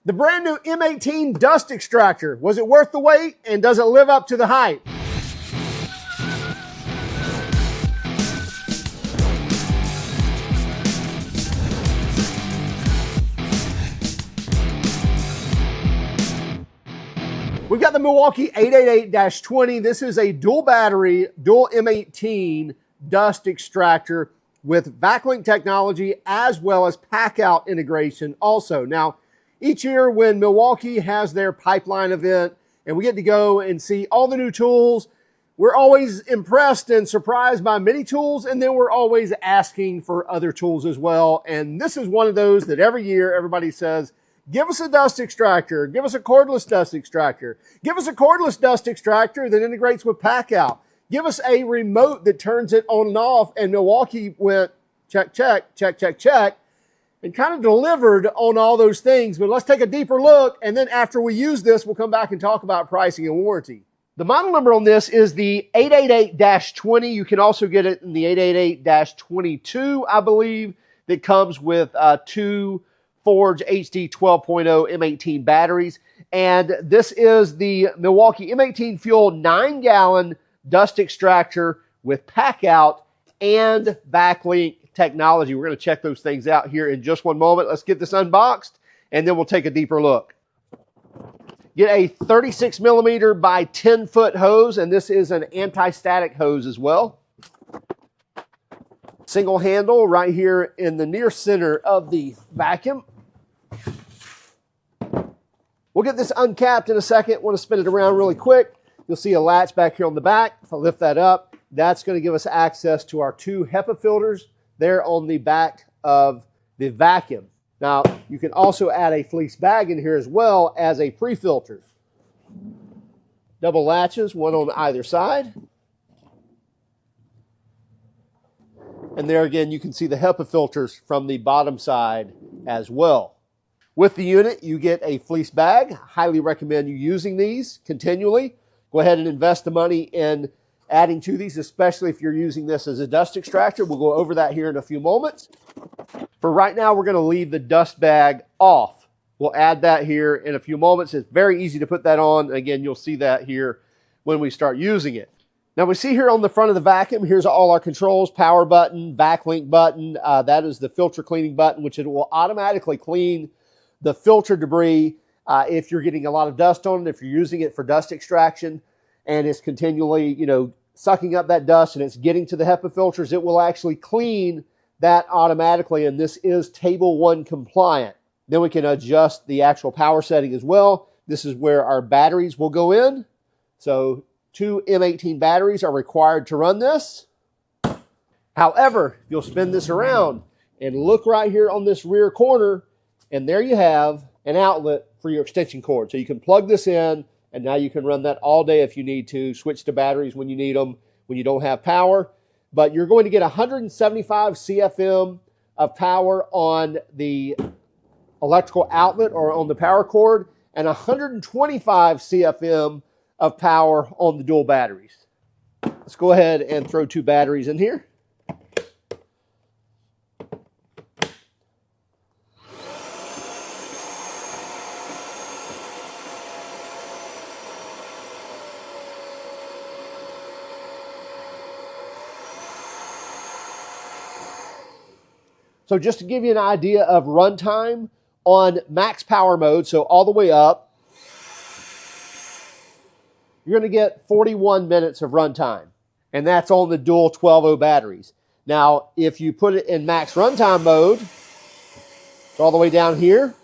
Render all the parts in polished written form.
The brand new M18 Dust Extractor. Was it worth the wait, and does it live up to the hype? We've got the Milwaukee 888-20. This is a dual battery, dual M18 dust extractor with VACLINK technology as well as PACKOUT integration also. Now, each year when Milwaukee has their pipeline event and we get to go and see all the new tools, we're always impressed and surprised by many tools, and then we're always asking for other tools as well. And this is one of those that every year everybody says, give us a dust extractor, give us a cordless dust extractor, give us a cordless dust extractor that integrates with PACKOUT, give us a remote that turns it on and off. And Milwaukee went check, check, check, check, check, and kind of delivered on all those things. But let's take a deeper look, and then after we use this, we'll come back and talk about pricing and warranty. The model number on this is the 888-20. You can also get it in the 888-22, I believe, that comes with two Forge HD 12.0 M18 batteries. And this is the Milwaukee M18 FUEL 9-gallon dust extractor with PACKOUT and VACLINK technology. We're going to check those things out here in just one moment. Let's get this unboxed, and then we'll take a deeper look. Get a 36 millimeter by 10 foot hose, and this is an anti-static hose as well. Single handle right here in the near center of the vacuum. We'll get this uncapped in a second. Want to spin it around really quick. You'll see a latch back here on the back. If I lift that up, that's going to give us access to our two HEPA filters there on the back of the vacuum. Now, you can also add a fleece bag in here as well as a pre-filter. Double latches, one on either side. And there again, you can see the HEPA filters from the bottom side as well. With the unit, you get a fleece bag. Highly recommend you using these continually. Go ahead and invest the money in adding to these, especially if you're using this as a dust extractor. We'll go over that here in a few moments. For right now, we're going to leave the dust bag off. We'll add that here in a few moments. It's very easy to put that on. Again, you'll see that here when we start using it. Now we see here on the front of the vacuum, here's all our controls: power button, VACLINK button. That is the filter cleaning button, which it will automatically clean the filter debris if you're getting a lot of dust on it, if you're using it for dust extraction and it's continually, sucking up that dust and it's getting to the HEPA filters, it will actually clean that automatically, and this is Table 1 compliant. Then we can adjust the actual power setting as well. This is where our batteries will go in. So 2 M18 batteries are required to run this. However, you'll spin this around and look right here on this rear corner, and there you have an outlet for your extension cord. So you can plug this in, and now you can run that all day if you need to, switch to batteries when you need them, when you don't have power. But you're going to get 175 CFM of power on the electrical outlet or on the power cord, and 125 CFM of power on the dual batteries. Let's go ahead and throw 2 batteries in here. So just to give you an idea of runtime, on max power mode, so all the way up, you're going to get 41 minutes of runtime. And that's on the dual 12.0 batteries. Now, if you put it in max runtime mode, all the way down here,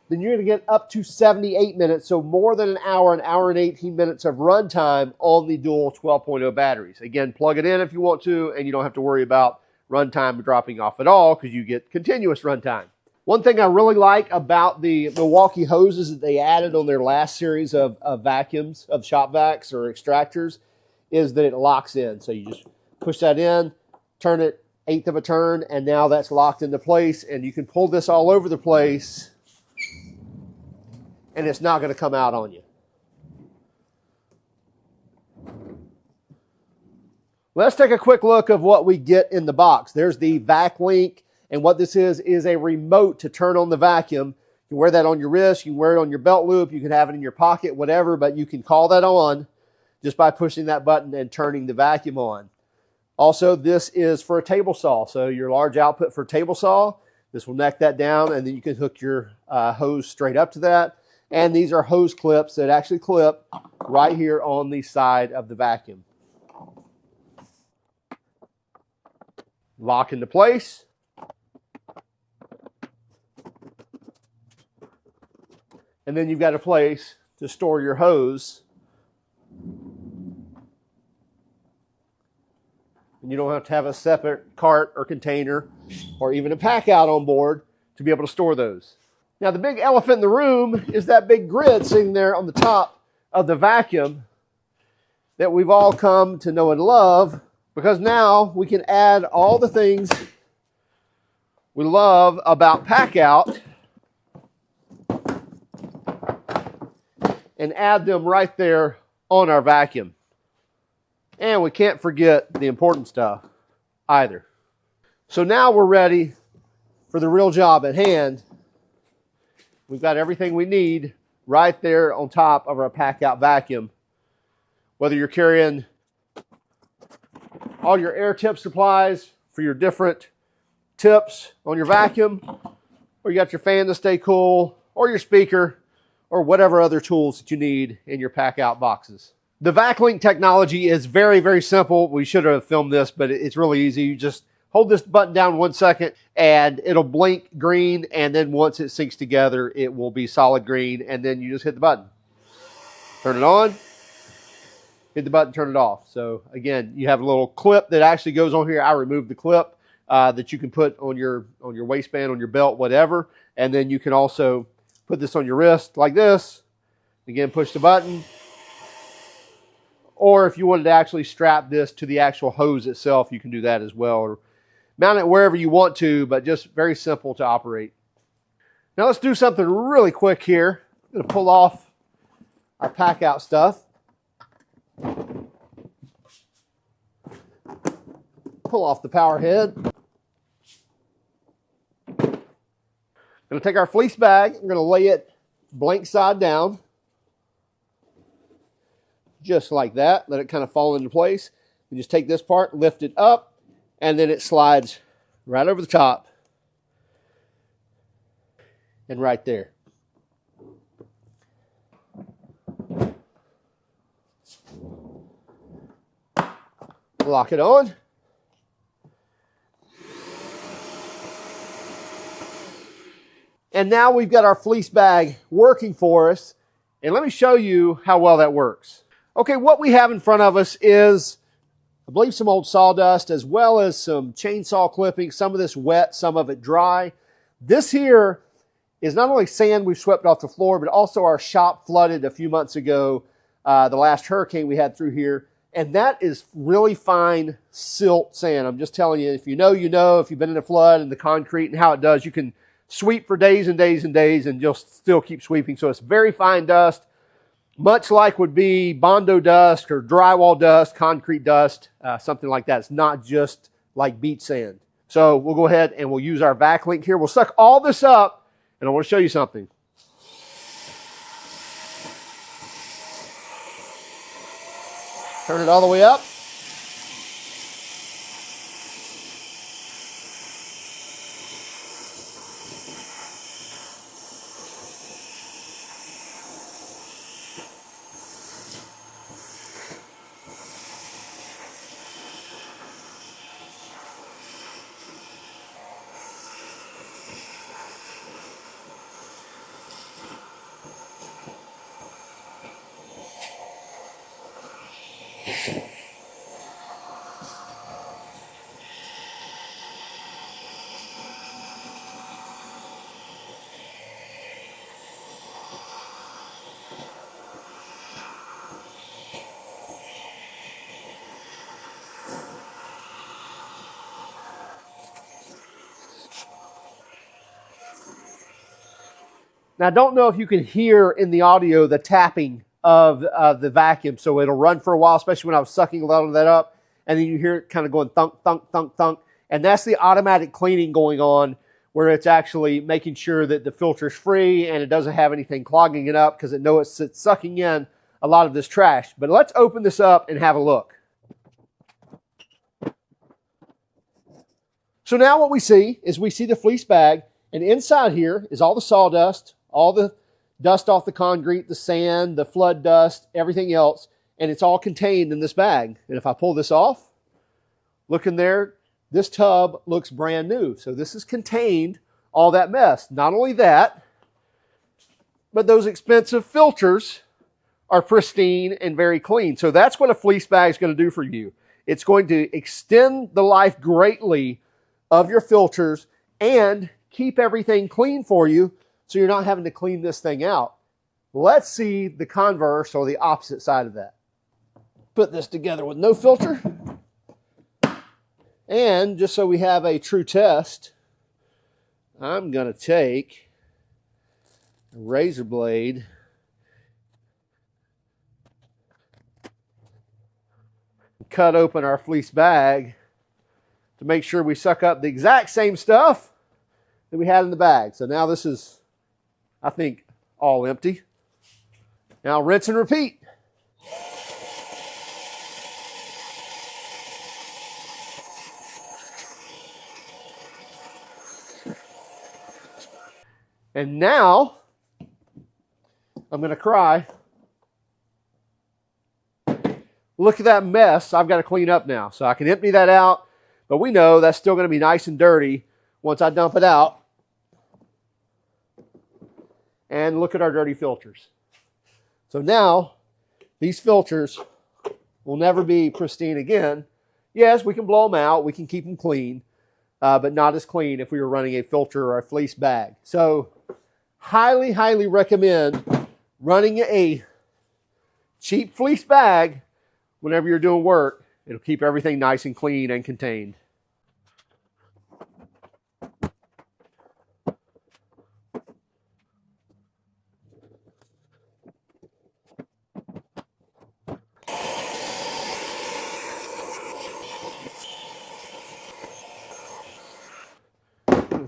then you're going to get up to 78 minutes, so more than an hour and 18 minutes of runtime on the dual 12.0 batteries. Again, plug it in if you want to, and you don't have to worry about runtime dropping off at all because you get continuous runtime. One thing I really like about the Milwaukee hoses that they added on their last series of vacuums, of shop vacs or extractors, is that it locks in. So you just push that in, turn it 1/8 of a turn, and now that's locked into place, and you can pull this all over the place and it's not going to come out on you. Let's take a quick look of what we get in the box. There's the VACLINK, and what this is a remote to turn on the vacuum. You can wear that on your wrist, you can wear it on your belt loop, you can have it in your pocket, whatever, but you can call that on just by pushing that button and turning the vacuum on. Also, this is for a table saw, so your large output for a table saw, this will neck that down, and then you can hook your hose straight up to that. And these are hose clips that actually clip right here on the side of the vacuum. Lock into place. And then you've got a place to store your hose. And you don't have to have a separate cart or container or even a pack out on board to be able to store those. Now the big elephant in the room is that big grid sitting there on the top of the vacuum that we've all come to know and love, because now we can add all the things we love about PACKOUT and add them right there on our vacuum. And we can't forget the important stuff either. So now we're ready for the real job at hand. We've got everything we need right there on top of our PACKOUT vacuum. Whether you're carrying all your air tip supplies for your different tips on your vacuum, or you got your fan to stay cool, or your speaker, or whatever other tools that you need in your PACKOUT boxes. The VACLINK technology is very, very simple. We should have filmed this, but it's really easy. You just hold this button down 1 second and it'll blink green, and then once it syncs together, it will be solid green, and then you just hit the button. Turn it on, hit the button, turn it off. So again, you have a little clip that actually goes on here. I removed the clip that you can put on your waistband, on your belt, whatever. And then you can also put this on your wrist like this. Again, push the button. Or if you wanted to actually strap this to the actual hose itself, you can do that as well. Or mount it wherever you want to, but just very simple to operate. Now let's do something really quick here. I'm going to pull off our PACKOUT stuff. Pull off the power head. I'm going to take our fleece bag. I'm going to lay it blank side down. Just like that. Let it kind of fall into place. You just take this part, lift it up, and then it slides right over the top and right there. Lock it on. And now we've got our fleece bag working for us. And let me show you how well that works. Okay, what we have in front of us is, I believe, some old sawdust, as well as some chainsaw clippings, some of this wet, some of it dry. This here is not only sand we've swept off the floor, but also our shop flooded a few months ago, the last hurricane we had through here. And that is really fine silt sand. I'm just telling you, if you know, you know. If you've been in a flood and the concrete and how it does, you can sweep for days and days and days and just still keep sweeping. So it's very fine dust, much like would be Bondo dust or drywall dust, concrete dust, something like that. It's not just like beach sand. So we'll go ahead and we'll use our VACLINK here. We'll suck all this up, and I want to show you something. Turn it all the way up. Now, I don't know if you can hear in the audio the tapping of the vacuum, so it'll run for a while, especially when I was sucking a lot of that up, and then you hear it kind of going thunk, thunk, thunk, thunk, and that's the automatic cleaning going on where it's actually making sure that the filter's free and it doesn't have anything clogging it up, because it knows it's sucking in a lot of this trash. But let's open this up and have a look. So now what we see is we see the fleece bag, and inside here is all the sawdust, all the dust off the concrete, the sand, the flood dust, everything else, and it's all contained in this bag. And if I pull this off, look in there, this tub looks brand new. So this has contained all that mess. Not only that, but those expensive filters are pristine and very clean. So that's what a fleece bag is going to do for you. It's going to extend the life greatly of your filters and keep everything clean for you, so you're not having to clean this thing out. Let's see the converse, or the opposite side of that. Put this together with no filter. And just so we have a true test, I'm going to take a razor blade and cut open our fleece bag to make sure we suck up the exact same stuff that we had in the bag. So now this is, I think, all empty. Now rinse and repeat. And now I'm going to cry. Look at that mess I've got to clean up now. So I can empty that out. But we know that's still going to be nice and dirty once I dump it out. And look at our dirty filters. So now, these filters will never be pristine again. Yes, we can blow them out. We can keep them clean. But not as clean if we were running a filter or a fleece bag. So, highly, highly recommend running a cheap fleece bag whenever you're doing work. It'll keep everything nice and clean and contained.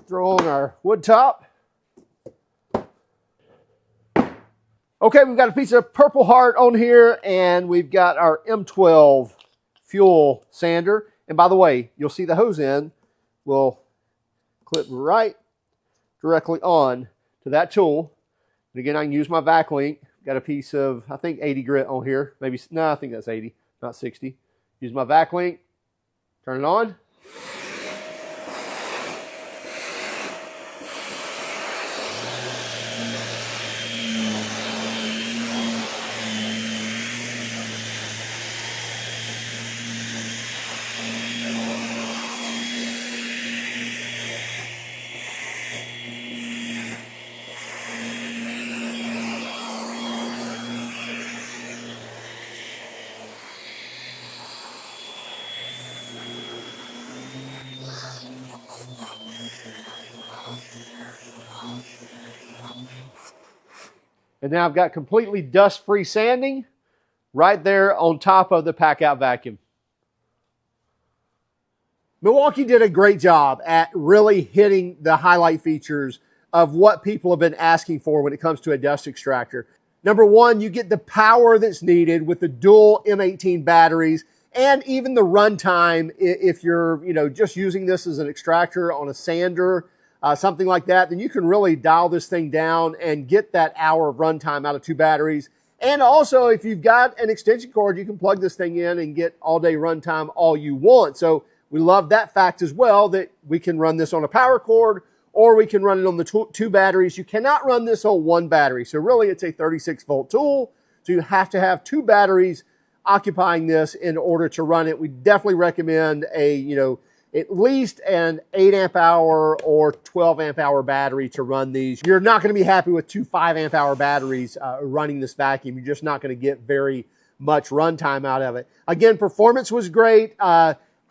Throw on our wood top. Okay, we've got a piece of Purple Heart on here, and we've got our M12 FUEL sander. And by the way, you'll see the hose end will clip right directly on to that tool. And again, I can use my VACLINK. Got a piece of, I think, 80 grit on here. Maybe, no, I think that's 80, not 60. Use my VACLINK, turn it on. And now I've got completely dust-free sanding right there on top of the PACKOUT vacuum. Milwaukee did a great job at really hitting the highlight features of what people have been asking for when it comes to a dust extractor. Number one, you get the power that's needed with the dual M18 batteries, and even the runtime if you're just using this as an extractor on a sander, something like that, then you can really dial this thing down and get that hour of runtime out of 2 batteries. And also, if you've got an extension cord, you can plug this thing in and get all-day runtime all you want. So we love that fact as well, that we can run this on a power cord, or we can run it on the 2 batteries. You cannot run this on 1 battery. So really, it's a 36-volt tool. So you have to have 2 batteries occupying this in order to run it. We definitely recommend at least an 8 amp hour or 12 amp hour battery to run these. You're not going to be happy with 2 5 amp hour batteries running this vacuum. You're just not going to get very much runtime out of it. Again, performance was great.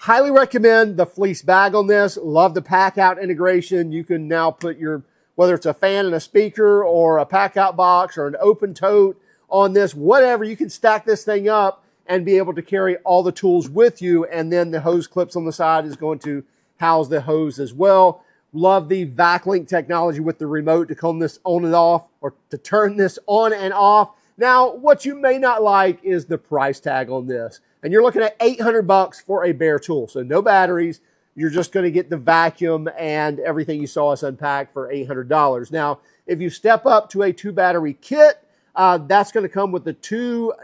Highly recommend the fleece bag on this. Love the PACKOUT integration. You can now put your, whether it's a fan and a speaker or a PACKOUT box or an open tote on this, whatever, you can stack this thing up and be able to carry all the tools with you. And then the hose clips on the side is going to house the hose as well. Love the VACLINK technology with the remote to comb this on and off, or to turn this on and off. Now, what you may not like is the price tag on this. And you're looking at $800 for a bare tool. So no batteries. You're just going to get the vacuum and everything you saw us unpack for $800. Now, if you step up to a 2-battery kit, that's going to come with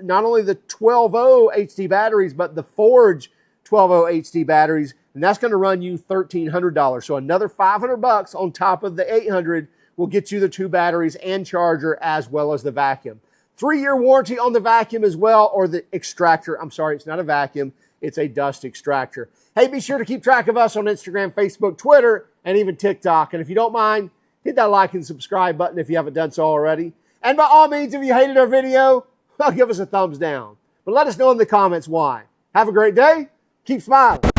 not only the 12.0 HD batteries, but the Forge 12.0 HD batteries. And that's going to run you $1,300. So another $500 on top of the $800 will get you the 2 batteries and charger, as well as the vacuum. 3-year warranty on the vacuum as well, or the extractor. I'm sorry, it's not a vacuum. It's a dust extractor. Hey, be sure to keep track of us on Instagram, Facebook, Twitter, and even TikTok. And if you don't mind, hit that like and subscribe button if you haven't done so already. And by all means, if you hated our video, well, give us a thumbs down. But let us know in the comments why. Have a great day. Keep smiling.